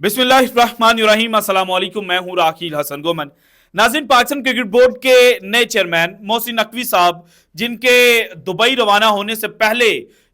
बिस्मिल्लाहिर्रहमानिर्रहीम, अस्सलाम वालेकुम। मैं हूं राखील हसन गोमन। नाज़रीन, पाकिस्तान क्रिकेट बोर्ड के नए चेयरमैन मोहसिन नकवी साहब, जिनके दुबई रवाना होने से पहले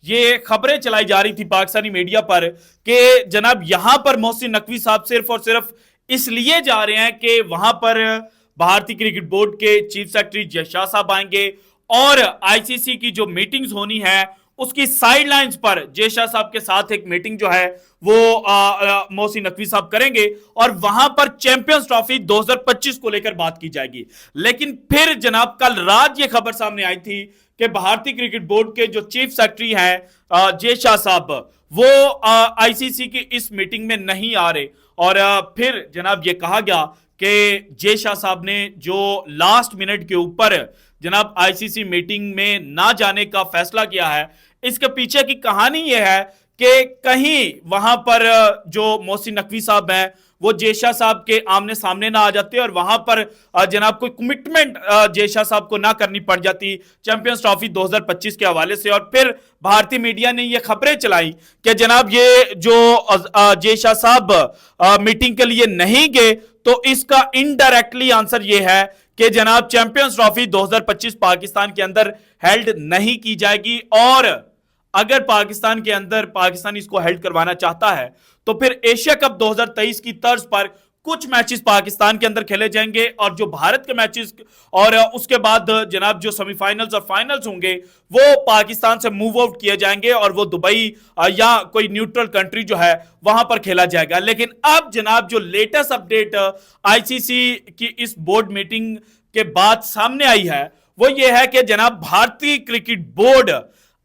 ये खबरें चलाई जा रही थी पाकिस्तानी मीडिया पर कि जनाब यहां पर मोहसिन नकवी साहब सिर्फ और सिर्फ इसलिए जा रहे हैं कि वहां पर भारतीय क्रिकेट बोर्ड के चीफ सेक्रेटरी जय शाह साहब आएंगे और आईसीसी की जो मीटिंग्स होनी है उसकी साइडलाइंस पर जय शाह साहब के साथ एक मीटिंग जो है वो मोहसिन नकवी साहब करेंगे और वहां पर चैंपियंस ट्रॉफी 2025 को लेकर बात की जाएगी। लेकिन फिर जनाब कल रात ये खबर सामने आई थी कि भारतीय क्रिकेट बोर्ड के जो चीफ सेक्रेटरी हैं जय शाह साहब, वो आईसीसी की इस मीटिंग में नहीं आ रहे। और फिर जनाब ये कहा गया कि जय शाह साहब ने जो लास्ट मिनट के ऊपर जनाब आईसीसी मीटिंग में ना जाने का फैसला किया है, इसके पीछे की कहानी यह है कि कहीं वहां पर जो मोहसिन नकवी साहब हैं वो जय शाह साहब के आमने सामने ना आ जाते और वहां पर जनाब कोई कमिटमेंट जय शाह साहब को ना करनी पड़ जाती चैंपियंस ट्रॉफी 2025 के हवाले से। और फिर भारतीय मीडिया ने ये खबरें चलाई कि जनाब ये जो जय शाह साहब मीटिंग के लिए नहीं गए, तो इसका इनडायरेक्टली आंसर ये है कि जनाब चैंपियंस ट्रॉफी 2025 पाकिस्तान के अंदर हेल्ड नहीं की जाएगी। और अगर पाकिस्तान के अंदर पाकिस्तान इसको हेल्ड करवाना चाहता है तो फिर एशिया कप 2023 की तर्ज पर कुछ मैचेस पाकिस्तान के अंदर खेले जाएंगे और जो भारत के मैचेस और उसके बाद जनाब जो सेमीफाइनल्स और फाइनल्स होंगे वो पाकिस्तान से मूव आउट किए जाएंगे और वो दुबई या कोई न्यूट्रल कंट्री जो है वहां पर खेला जाएगा। लेकिन अब जनाब जो लेटेस्ट अपडेट आईसीसी की इस बोर्ड मीटिंग के बाद सामने आई है वो ये है कि जनाब भारतीय क्रिकेट बोर्ड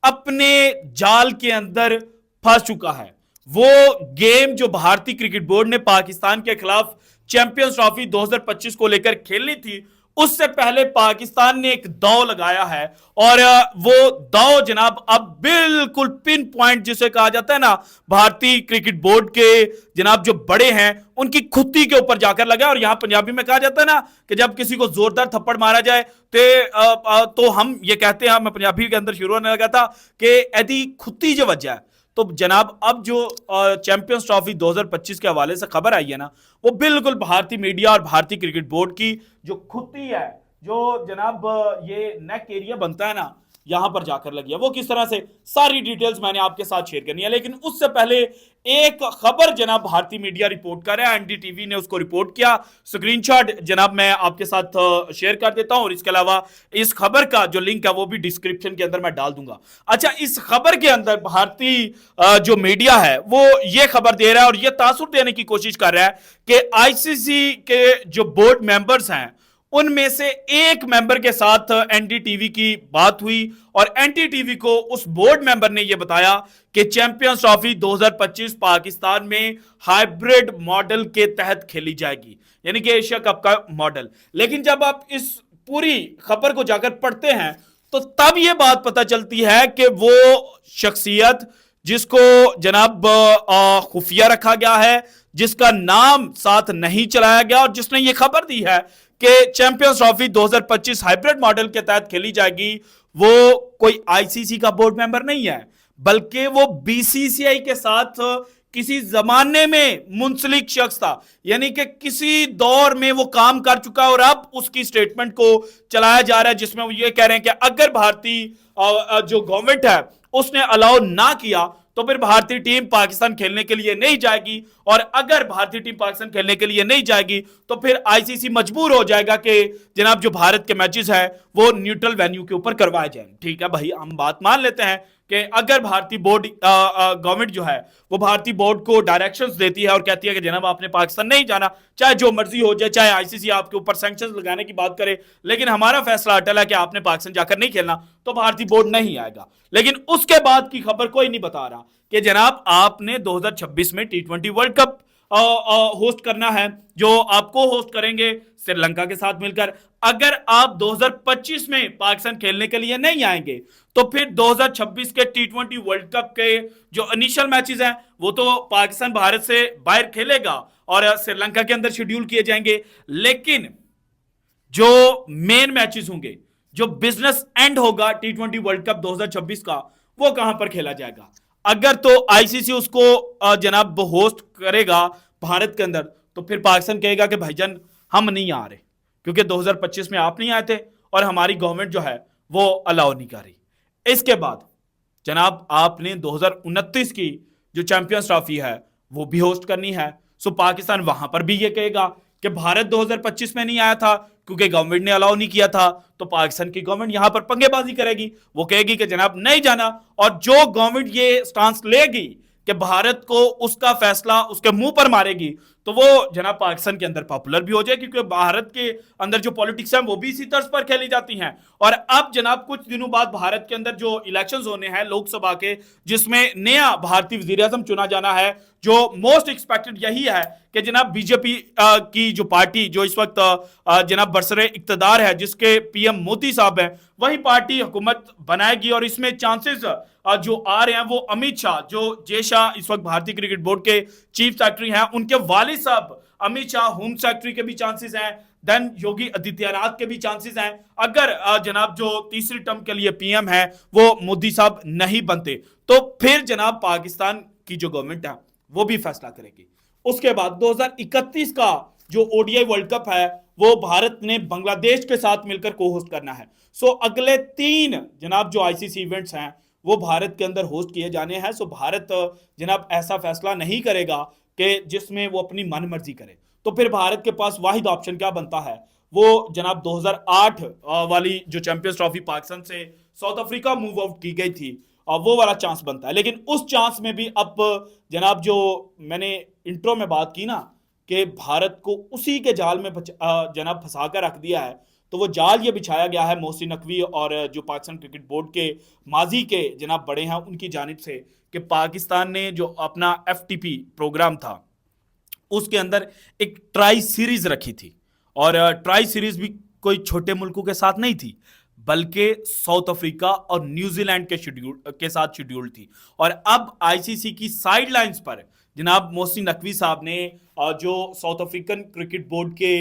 अपने जाल के अंदर फंस चुका है। वो गेम जो भारतीय क्रिकेट बोर्ड ने पाकिस्तान के खिलाफ चैंपियंस ट्रॉफी 2025 को लेकर खेलनी थी, उससे पहले पाकिस्तान ने एक दांव लगाया है और वो दांव जनाब अब बिल्कुल पिन पॉइंट जिसे कहा जाता है ना, भारतीय क्रिकेट बोर्ड के जनाब जो बड़े हैं उनकी खुत्ती के ऊपर जाकर लगा। और यहां पंजाबी में कहा जाता है ना कि जब किसी को जोरदार थप्पड़ मारा जाए तो हम ये कहते हैं, मैं पंजाबी के अंदर शुरू होने लगा था कि एदी खुत्ती जो वजह है। तो जनाब अब जो चैंपियंस ट्रॉफी 2025 के हवाले से खबर आई है ना, वो बिल्कुल भारतीय मीडिया और भारतीय क्रिकेट बोर्ड की जो खुदी है, जो जनाब ये नेक एरिया बनता है ना, यहां पर जाकर लगी है। वो किस तरह से, सारी डिटेल्स मैंने आपके साथ शेयर करनी है। लेकिन उससे पहले एक खबर जनाब भारतीय मीडिया रिपोर्ट कर रहा है, एनडीटीवी ने उसको रिपोर्ट किया, स्क्रीनशॉट जनाब मैं आपके साथ शेयर कर देता हूं और इसके अलावा इस खबर का जो लिंक है वो भी डिस्क्रिप्शन के अंदर मैं डाल दूंगा। अच्छा, इस खबर के अंदर भारतीय जो मीडिया है वो ये खबर दे रहा है और ये तासुर देने की कोशिश कर रहा है कि आईसीसी के जो बोर्ड मेंबर्स हैं उनमें से एक मेंबर के साथ एनडीटीवी की बात हुई और एनडीटीवी को उस बोर्ड मेंबर ने यह बताया कि चैंपियंस ट्रॉफी 2025 पाकिस्तान में हाइब्रिड मॉडल के तहत खेली जाएगी, यानी कि एशिया कप का मॉडल। लेकिन जब आप इस पूरी खबर को जाकर पढ़ते हैं तो तब यह बात पता चलती है कि वो शख्सियत जिसको जनाब खुफिया रखा गया है, जिसका नाम साथ नहीं चलाया गया और जिसने ये खबर दी है कि चैंपियंस ट्रॉफी 2025 हाइब्रिड मॉडल के तहत खेली जाएगी, वो कोई आईसीसी का बोर्ड मेंबर नहीं है, बल्कि वो बीसीसीआई के साथ किसी जमाने में मुंसलिक शख्स था, यानी कि किसी दौर में वो काम कर चुका है और अब उसकी स्टेटमेंट को चलाया जा रहा है जिसमें वो ये कह रहे हैं कि अगर भारतीय जो गवर्नमेंट है उसने अलाउ ना किया तो फिर भारतीय टीम पाकिस्तान खेलने के लिए नहीं जाएगी और अगर भारतीय टीम पाकिस्तान खेलने के लिए नहीं जाएगी तो फिर आईसीसी मजबूर हो जाएगा कि जनाब जो भारत के मैचेस हैं वो न्यूट्रल वेन्यू के ऊपर करवाए जाएं। ठीक है भाई, हम बात मान लेते हैं कि अगर भारतीय बोर्ड गवर्नमेंट जो है वो भारतीय बोर्ड को डायरेक्शंस देती है और कहती है कि जनाब आपने पाकिस्तान नहीं जाना, चाहे जो मर्जी हो जाए, चाहे आईसीसी आपके ऊपर सैंक्शंस लगाने की बात करे, लेकिन हमारा फैसला अटल है कि आपने पाकिस्तान जाकर नहीं खेलना, तो भारतीय बोर्ड नहीं आएगा। लेकिन उसके बाद की खबर कोई नहीं बता रहा कि जनाब आपने 2026 में टी20 वर्ल्ड कप होस्ट करना है, जो आपको होस्ट करेंगे श्रीलंका के साथ मिलकर। अगर आप 2025 में पाकिस्तान खेलने के लिए नहीं आएंगे तो फिर 2026 के टी20 वर्ल्ड कप के जो इनिशियल मैचेस हैं वो तो पाकिस्तान भारत से बाहर खेलेगा और श्रीलंका के अंदर शेड्यूल किए जाएंगे। लेकिन जो मेन मैचेस होंगे, जो बिजनेस एंड होगा टी20 वर्ल्ड कप 2026 का, वो कहां पर खेला जाएगा? अगर तो आईसीसी उसको जनाब होस्ट करेगा भारत के अंदर, तो फिर पाकिस्तान कहेगा कि भाईजान हम नहीं आ रहे, क्योंकि 2025 में आप नहीं आए थे और हमारी गवर्नमेंट जो है वो अलाउ नहीं कर रही। इसके बाद जनाब आपने 2029 की जो चैंपियंस ट्रॉफी है वो भी होस्ट करनी है। सो पाकिस्तान वहां पर भी ये कहेगा कि भारत 2025 में नहीं आया था क्योंकि गवर्नमेंट ने अलाउ नहीं किया था, तो पाकिस्तान की गवर्नमेंट यहां पर पंगेबाजी करेगी। वो कहेगी कि जनाब नहीं जाना, और जो गवर्नमेंट ये स्टांस लेगी कि भारत को उसका फैसला उसके मुंह पर मारेगी, तो वो जनाब पाकिस्तान के अंदर पॉपुलर भी हो जाएगी, क्योंकि भारत के अंदर जो पॉलिटिक्स है वो भी इसी तर्ज पर खेली जाती हैं। और अब जनाब कुछ दिनों बाद भारत के अंदर जो इलेक्शंस होने हैं लोकसभा के, जिसमें नया भारतीय वजीर आजम चुना जाना है, जो मोस्ट एक्सपेक्टेड यही है कि जनाब बीजेपी की जो पार्टी जो इस वक्त जनाब बरसरे इक्तदार है, जिसके पीएम मोदी साहब हैं, वही पार्टी हुकूमत बनाएगी। और इसमें चांसेस जो आ रहे हैं वो अमित शाह, जो जय शाह इस वक्त भारतीय क्रिकेट बोर्ड के चीफ सेक्रेटरी हैं, उनके वालिद साहब अमित शाह होम सेक्रेटरी के भी चांसेस हैं, देन योगी आदित्यनाथ के भी चांसेस हैं। अगर जनाब जो तीसरी टर्म के लिए पीएम है वो मोदी साहब नहीं बनते, तो फिर जनाब पाकिस्तान की जो गवर्नमेंट है वो भी फैसला करेगी। उसके बाद 2031 का जो ओडीआई वर्ल्ड कप है वो भारत ने बांग्लादेश के साथ मिलकर को होस्ट करना है। सो अगले 3 जनाब जो आईसीसी इवेंट्स हैं वो भारत के अंदर होस्ट किए जाने हैं। सो भारत जनाब ऐसा फैसला नहीं करेगा कि जिसमें वो अपनी मनमर्जी करे, तो फिर भारत के पास वाहिद ऑप्शन क्या बनता है, वो जनाब 2008 वाली जो चैंपियंस ट्रॉफी पाकिस्तान से साउथ अफ्रीका मूव आउट की गई थी, वो वाला चांस बनता है। लेकिन उस चांस में भी अब जनाब जो मैंने इंट्रो में बात की ना कि भारत को उसी के जाल में जनाब फंसा कर रख दिया है, तो वो जाल ये बिछाया गया है मोहसिन नकवी और जो पाकिस्तान क्रिकेट बोर्ड के माजी के जनाब बड़े हैं उनकी जानिब से, कि पाकिस्तान ने जो अपना एफटीपी प्रोग्राम था उसके अंदर एक ट्राई सीरीज रखी थी, और ट्राई सीरीज भी कोई छोटे मुल्कों के साथ नहीं थी, बल्कि साउथ अफ्रीका और न्यूजीलैंड के साथ शेड्यूल थी। और अब आईसीसी की साइडलाइंस पर जनाब मोहसिन नकवी साहब ने जो साउथ अफ्रीकन क्रिकेट बोर्ड के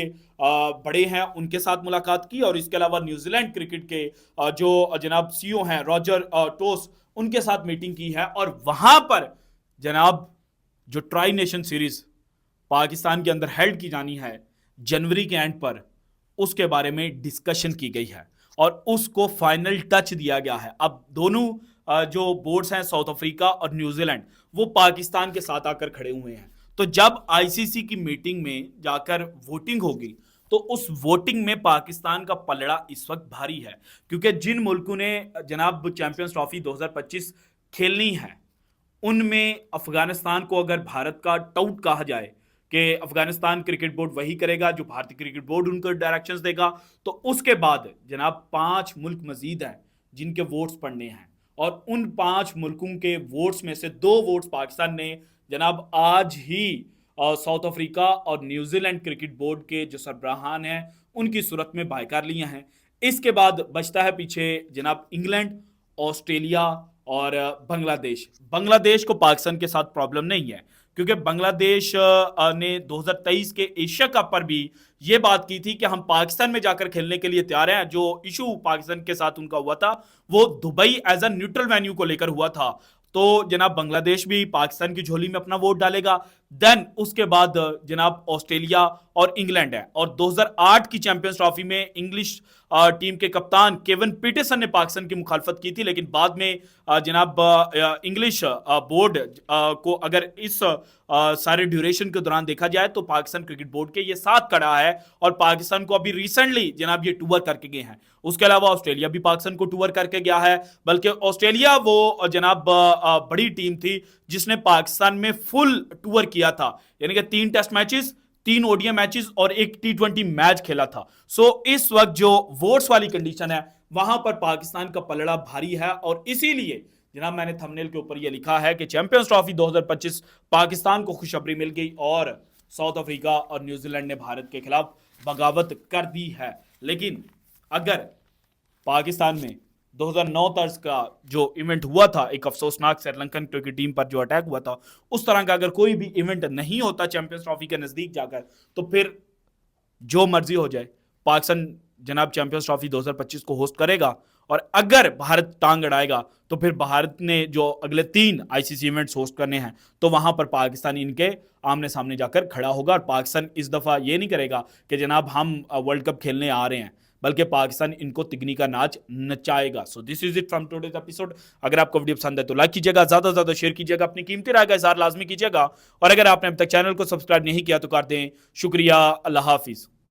बड़े हैं उनके साथ मुलाकात की, और इसके अलावा न्यूजीलैंड क्रिकेट के जो जनाब सीईओ हैं रॉजर टोस, उनके साथ मीटिंग की है। और वहां पर जनाब जो ट्राई नेशन सीरीज पाकिस्तान के अंदर हेल्ड की जानी है जनवरी के एंड पर, उसके बारे में डिस्कशन की गई है और उसको फाइनल टच दिया गया है। अब दोनों जो बोर्ड्स हैं साउथ अफ्रीका और न्यूजीलैंड, वो पाकिस्तान के साथ आकर खड़े हुए हैं। तो जब आईसीसी की मीटिंग में जाकर वोटिंग होगी, तो उस वोटिंग में पाकिस्तान का पलड़ा इस वक्त भारी है, क्योंकि जिन मुल्कों ने जनाब चैंपियंस ट्रॉफी 2025 खेलनी है, उनमें अफगानिस्तान को अगर भारत का टाउट कहा जाए कि अफगानिस्तान क्रिकेट बोर्ड वही करेगा जो भारतीय क्रिकेट बोर्ड उनको डायरेक्शंस देगा, तो उसके बाद जनाब 5 मुल्क मजीद हैं जिनके वोट्स पड़ने हैं, और उन 5 मुल्कों के वोट्स में से 2 वोट्स पाकिस्तान ने जनाब आज ही साउथ अफ्रीका और न्यूजीलैंड क्रिकेट बोर्ड के जो सरबराहान हैं उनकी सूरत में बायकार लिए हैं। इसके बाद बचता है पीछे जनाब इंग्लैंड, ऑस्ट्रेलिया और बांग्लादेश। बांग्लादेश को पाकिस्तान के साथ प्रॉब्लम नहीं है, क्योंकि बांग्लादेश ने 2023 के एशिया कप पर भी ये बात की थी कि हम पाकिस्तान में जाकर खेलने के लिए तैयार हैं। जो इशू पाकिस्तान के साथ उनका हुआ था वो Dubai as a neutral venue को लेकर हुआ था। तो जनाब बांग्लादेश भी पाकिस्तान की झोली में अपना वोट डालेगा। देन उसके बाद जनाब ऑस्ट्रेलिया और इंग्लैंड है। और 2008 की चैंपियंस ट्रॉफी में इंग्लिश टीम के कप्तान केविन पीटरसन ने पाकिस्तान की मुखालफत की थी, लेकिन बाद में जनाब इंग्लिश बोर्ड को अगर इस सारे ड्यूरेशन के दौरान देखा जाए तो पाकिस्तान क्रिकेट बोर्ड के ये साथ खड़ा है, और पाकिस्तान को अभी रिसेंटली जनाब ये टूर करके गए हैं। उसके अलावा ऑस्ट्रेलिया भी पाकिस्तान को टूर करके गया है, बल्कि ऑस्ट्रेलिया वो जनाब बड़ी टीम थी जिसने पाकिस्तान में फुल टूर किया था, यानी कि 3 टेस्ट मैचेस, 3 ओडीआई मैचेस और 1 T20 मैच खेला था। सो इस वक्त जो वोट्स वाली कंडीशन है वहां पर पाकिस्तान का पलड़ा भारी है, और इसीलिए जनाब मैंने थंबनेल के ऊपर यह लिखा है कि चैंपियंस ट्रॉफी 2025 पाकिस्तान को खुशखबरी मिल गई और साउथ अफ्रीका और न्यूजीलैंड ने भारत के खिलाफ बगावत कर दी है। लेकिन अगर पाकिस्तान में 2009 तर्ज का जो इवेंट हुआ था, एक अफसोसनाक श्रीलंकन क्रिकेट टीम पर जो अटैक हुआ था, उस तरह का अगर कोई भी इवेंट नहीं होता चैंपियंस ट्रॉफी के नजदीक जाकर, तो फिर जो मर्जी हो जाए पाकिस्तान जनाब चैंपियंस ट्रॉफी 2025 को होस्ट करेगा और अगर भारत टांग अड़ाएगा तो फिर भारत ने जो अगले 3 आईसीसी इवेंट्स होस्ट करने हैं तो वहां पर पाकिस्तान इनके आमने सामने जाकर खड़ा होगा। और पाकिस्तान इस दफा ये नहीं करेगा कि जनाब हम वर्ल्ड कप खेलने आ रहे हैं, बल्कि पाकिस्तान इनको तिगनी का नाच नचाएगा। So this is it from today's episode. अगर आपको वीडियो पसंद है तो लाइक कीजिएगा, ज्यादा से ज्यादा शेयर कीजिएगा, अपनी कीमती राय का इज़हार लाजमी कीजिएगा। और अगर आपने अब तक चैनल को सब्सक्राइब नहीं किया तो कर दें। शुक्रिया, अल्लाह हाफिज।